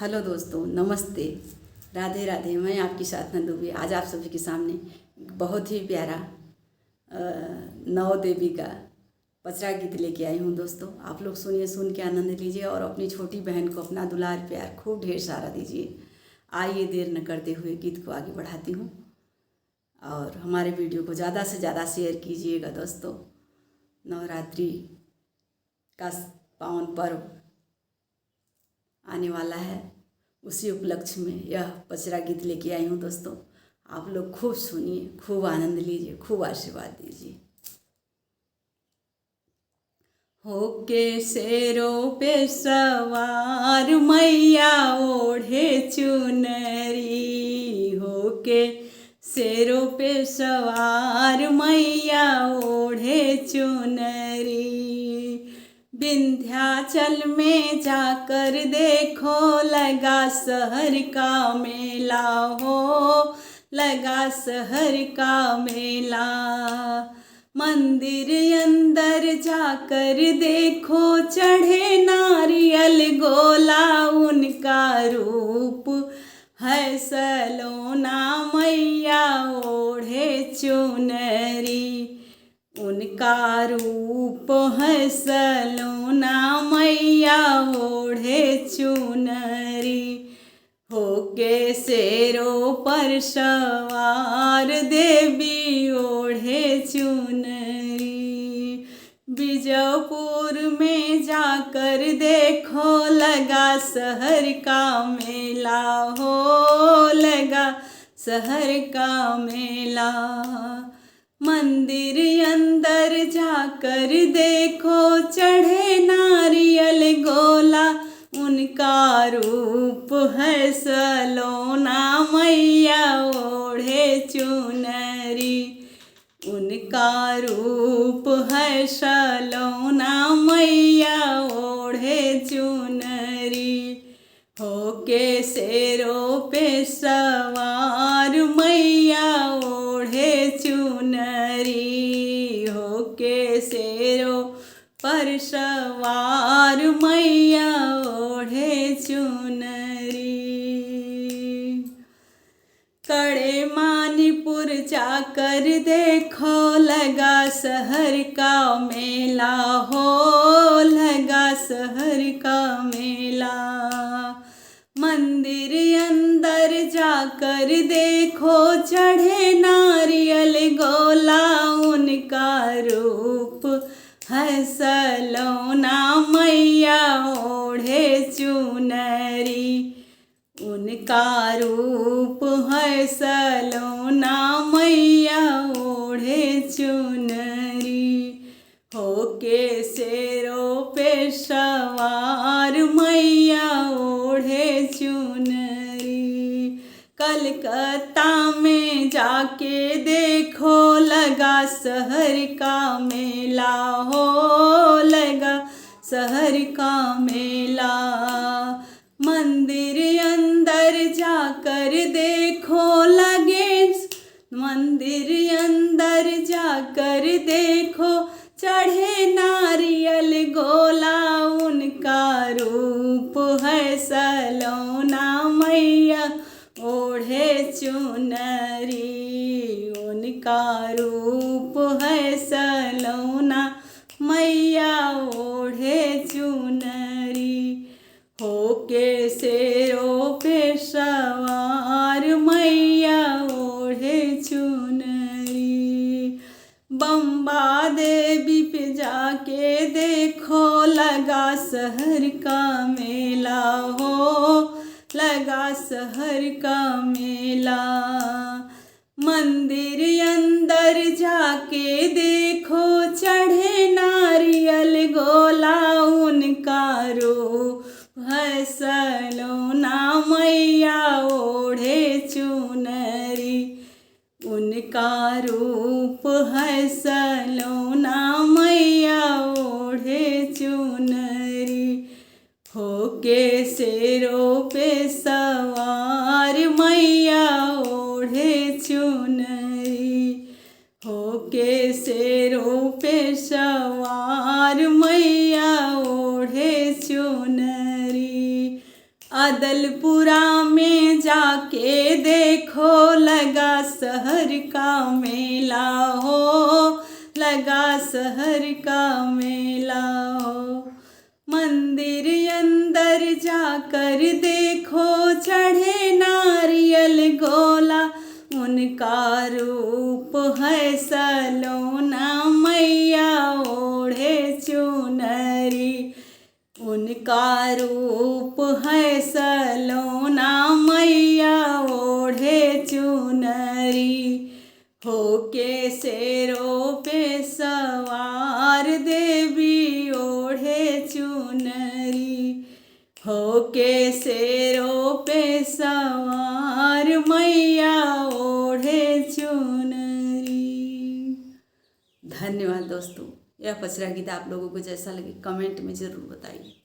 Hello दोस्तों, नमस्ते, राधे राधे। मैं आपकी साधना दुबे आज आप सभी के सामने बहुत ही प्यारा नौ देवी का पचरा गीत लेके आई हूँ। दोस्तों, आप लोग सुनिए, सुन के आनंद लीजिए और अपनी छोटी बहन को अपना दुलार प्यार खूब ढेर सारा दीजिए। आइए देर न करते हुए गीत को आगे बढ़ाती हूँ और हमारे वीडियो को ज़्यादा से ज़्यादा शेयर कीजिएगा। दोस्तों, नवरात्रि का पावन पर्व आने वाला है, उसी उपलक्ष्य में यह पचरा गीत लेके आई हूँ। दोस्तों, आप लोग खूब सुनिए, खूब आनंद लीजिए, खूब आशीर्वाद दीजिए। होके शेरों पे सवार मैया ओढ़े चुनरी, होके शेरों पे सवार मैया ओढ़े चुनरी। विंध्याचल में जाकर देखो लगा शहर का मेला हो, लगा शहर का मेला। मंदिर अंदर जाकर देखो चढ़े नारियल गोला, उनका रूप है सलोना मैया ओढ़े चुनरी, उनका रूप है सलोना मैया ओढ़े चुनरी। होके शेरों पर सवार देवी ओढ़े चुनरी। बीजापुर में जाकर देखो लगा शहर का मेला हो, लगा शहर का मेला। मंदिर अंदर जाकर देखो चढ़े नारियल गोला, उनका रूप है सलोना मैया ओढ़े चुनरी, उनका रूप है सलोना मैया ओढ़े चुनरी। होके शेरों पे सवार मैया ओढ़े चुनरी, होके शेरों पर सवार मैया ओढ़े चुनरी। कड़े मानीपुर जाकर देखो लगा शहर का मेला हो, लगा शहर का मेला। मंदिर अंदर जाकर देखो चढ़े नारियल गोला, उनका रूप है सलोना मैया ओढ़े चुनरी, उनका रूप है सलोना मैया ओढ़े चुनरी। होके शेरों पे सवार मैया ओढ़े चुनरी। कलकत्ता में जाके देखो लगा शहर का मेला हो, लगा शहर का मेला। मंदिर अंदर जाकर देखो लगे, मंदिर अंदर जाकर देखो चढ़े नारियल गोला, उनका रूप है सलोना मैया ओढ़े चुनरी, उनका रूप है सलोना मैया ओढ़े चुनरी। होके शेरों पे सवार मैया ओढ़े चुनरी। बम्बा देवी पे जाके देखो लगा शहर का मेला हो, लगा शहर का मेला। मंदिर अंदर जाके देखो चढ़े नारियल गोला, उनका रूप है सलोना मैया ओढ़े चुनरी, उनका रूप है सलोना मैया ओढ़े चुनरी। होके शेरों पे सवार मैया ओढ़े चुनरी, होके शेरों पे सवार मैया ओढ़े चुनरी। अदलपुरा में जाके देखो लगा शहर का मेला हो, लगा शहर का मेला हो। मंदिर अंदर जाकर देखो चढ़े नारियल गोला, उनका रूप है सलोना मैया ओढ़े चुनरी, उनका रूप है सलोना मैया ओढ़े चुनरी। होके शेरों पे सवार देवी ओढ़े चुनरी, होके शेरों पे सवार मैया ओढ़े चुनरी। धन्यवाद दोस्तों। यह पचरा गीत आप लोगों को जैसा लगे कमेंट में ज़रूर बताइए।